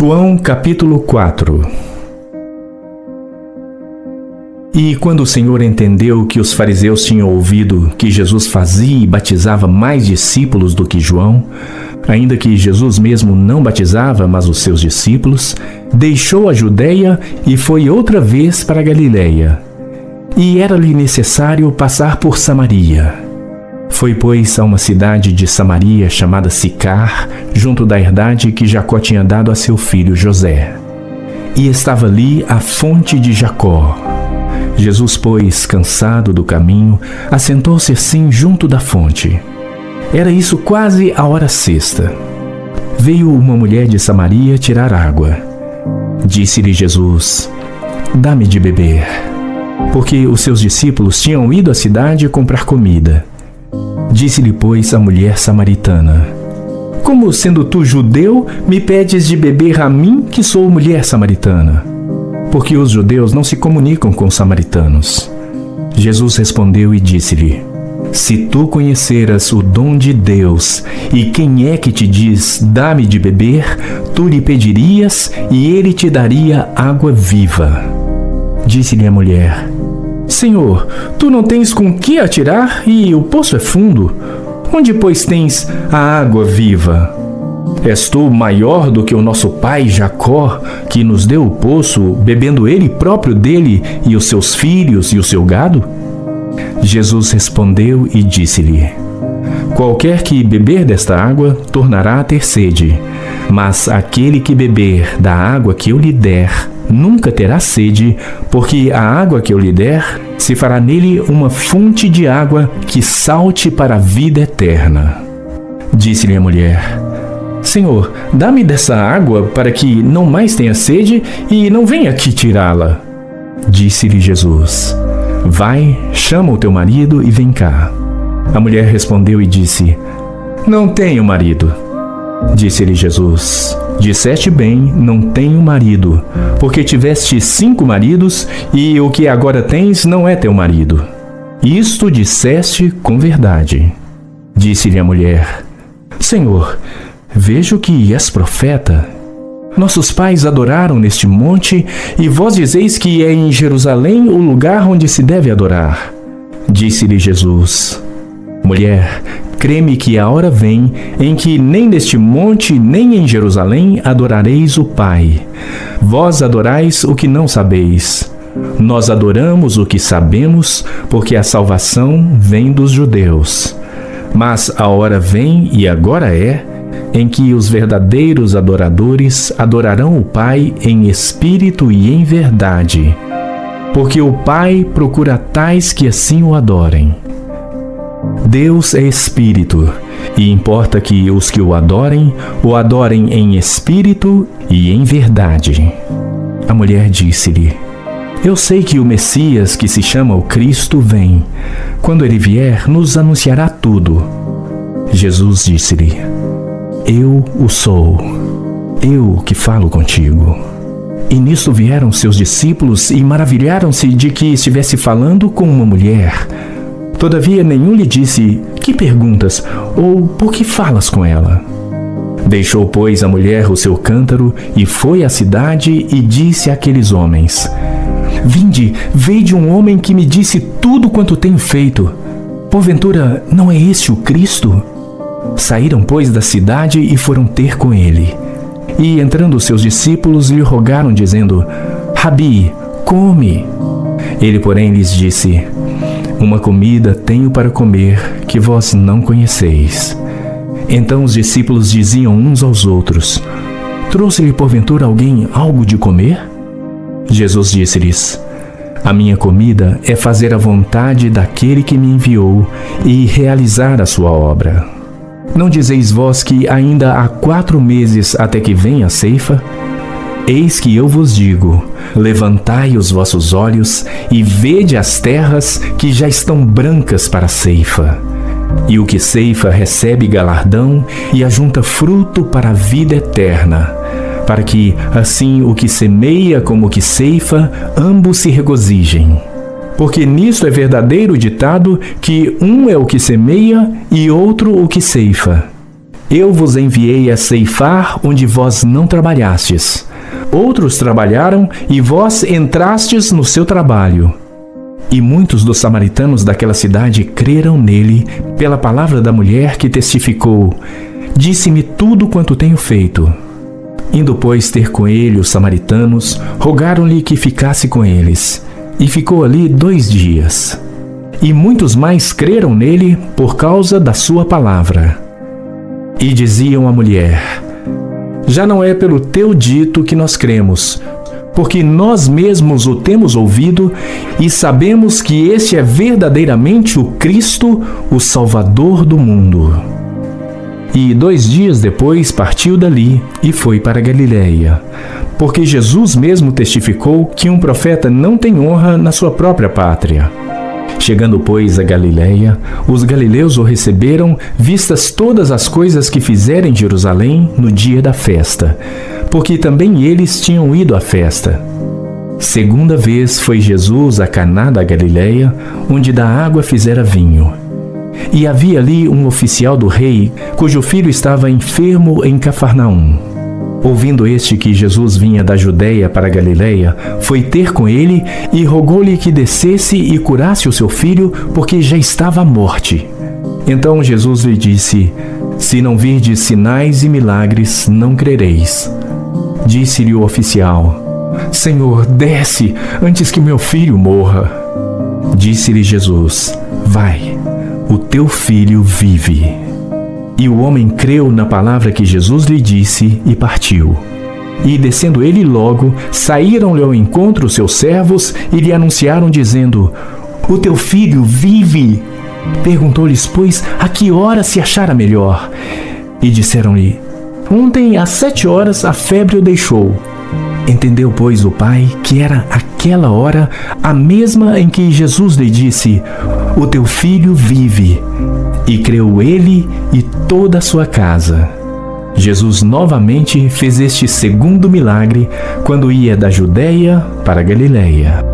João capítulo 4. E quando o Senhor entendeu que os fariseus tinham ouvido que Jesus fazia e batizava mais discípulos do que João, ainda que Jesus mesmo não batizava, mas os seus discípulos, deixou a Judeia e foi outra vez para a Galiléia. E era-lhe necessário passar por Samaria. Foi, pois, a uma cidade de Samaria chamada Sicar, junto da herdade que Jacó tinha dado a seu filho José. E estava ali a fonte de Jacó. Jesus, pois, cansado do caminho, assentou-se assim junto da fonte. Era isso quase a hora sexta. Veio uma mulher de Samaria tirar água. Disse-lhe Jesus: "Dá-me de beber." Porque os seus discípulos tinham ido à cidade comprar comida. Disse-lhe, pois, a mulher samaritana: "Como, sendo tu judeu, me pedes de beber a mim, que sou mulher samaritana?" Porque os judeus não se comunicam com os samaritanos. Jesus respondeu e disse-lhe: "Se tu conheceras o dom de Deus, e quem é que te diz, dá-me de beber, tu lhe pedirias, e ele te daria água viva." Disse-lhe a mulher: "Senhor, tu não tens com que atirar, e o poço é fundo. Onde, pois, tens a água viva? És tu maior do que o nosso pai Jacó, que nos deu o poço, bebendo ele próprio dele, e os seus filhos e o seu gado?" Jesus respondeu e disse-lhe: "Qualquer que beber desta água tornará a ter sede, mas aquele que beber da água que eu lhe der nunca terá sede, porque a água que eu lhe der se fará nele uma fonte de água que salte para a vida eterna." Disse-lhe a mulher: "Senhor, dá-me dessa água para que não mais tenha sede e não venha aqui tirá-la." Disse-lhe Jesus: "Vai, chama o teu marido e vem cá." A mulher respondeu e disse: "Não tenho marido." Disse-lhe Jesus: "Disseste bem, não tenho marido, porque tiveste 5 maridos, e o que agora tens não é teu marido. Isto disseste com verdade." Disse-lhe a mulher: "Senhor, vejo que és profeta. Nossos pais adoraram neste monte, e vós dizeis que é em Jerusalém o lugar onde se deve adorar." Disse-lhe Jesus: "Mulher, crê-me que a hora vem em que nem neste monte nem em Jerusalém adorareis o Pai. Vós adorais o que não sabeis. Nós adoramos o que sabemos, porque a salvação vem dos judeus. Mas a hora vem, e agora é, em que os verdadeiros adoradores adorarão o Pai em espírito e em verdade, porque o Pai procura tais que assim o adorem. Deus é espírito, e importa que os que o adorem em espírito e em verdade." A mulher disse-lhe: "Eu sei que o Messias, que se chama o Cristo, vem. Quando ele vier, nos anunciará tudo." Jesus disse-lhe: "Eu o sou, eu que falo contigo." E nisto vieram seus discípulos e maravilharam-se de que estivesse falando com uma mulher. Todavia nenhum lhe disse: "Que perguntas?" ou "Por que falas com ela?" Deixou, pois, a mulher o seu cântaro e foi à cidade e disse àqueles homens: "Vinde, vede um homem que me disse tudo quanto tenho feito. Porventura, não é este o Cristo?" Saíram, pois, da cidade e foram ter com ele. E, entrando seus discípulos, lhe rogaram, dizendo: "Rabi, come." Ele, porém, lhes disse: "Uma comida tenho para comer que vós não conheceis." Então os discípulos diziam uns aos outros: "Trouxe-lhe porventura alguém algo de comer?" Jesus disse-lhes: "A minha comida é fazer a vontade daquele que me enviou e realizar a sua obra. Não dizeis vós que ainda há 4 meses até que venha a ceifa? Eis que eu vos digo: levantai os vossos olhos e vede as terras que já estão brancas para a ceifa. E o que ceifa recebe galardão e ajunta fruto para a vida eterna, para que, assim, o que semeia como o que ceifa, ambos se regozijem. Porque nisto é verdadeiro o ditado que um é o que semeia e outro o que ceifa. Eu vos enviei a ceifar onde vós não trabalhastes. Outros trabalharam e vós entrastes no seu trabalho. E muitos dos samaritanos daquela cidade creram nele pela palavra da mulher que testificou: disse-me tudo quanto tenho feito. Indo, pois, ter com ele os samaritanos, rogaram-lhe que ficasse com eles. E ficou ali 2 dias. E muitos mais creram nele por causa da sua palavra. E diziam à mulher: já não é pelo teu dito que nós cremos, porque nós mesmos o temos ouvido e sabemos que este é verdadeiramente o Cristo, o Salvador do mundo. E 2 dias depois partiu dali e foi para Galiléia, porque Jesus mesmo testificou que um profeta não tem honra na sua própria pátria. Chegando, pois, a Galiléia, os galileus o receberam, vistas todas as coisas que fizera em Jerusalém no dia da festa, porque também eles tinham ido à festa. Segunda vez foi Jesus a Caná da Galiléia, onde da água fizera vinho. E havia ali um oficial do rei, cujo filho estava enfermo em Cafarnaum. Ouvindo este que Jesus vinha da Judéia para a Galiléia, foi ter com ele e rogou-lhe que descesse e curasse o seu filho, porque já estava à morte. Então Jesus lhe disse: se não virdes sinais e milagres, não crereis. Disse-lhe o oficial: Senhor, desce, antes que meu filho morra. Disse-lhe Jesus: vai, o teu filho vive. E o homem creu na palavra que Jesus lhe disse e partiu. E descendo ele logo, saíram-lhe ao encontro os seus servos e lhe anunciaram, dizendo: o teu filho vive. Perguntou-lhes, pois, a que hora se achara melhor? E disseram-lhe: ontem às 7 horas a febre o deixou. Entendeu, pois, o pai que era aquela hora a mesma em que Jesus lhe disse: o teu filho vive. E creu ele e toda a sua casa. Jesus novamente fez este segundo milagre quando ia da Judéia para a Galiléia.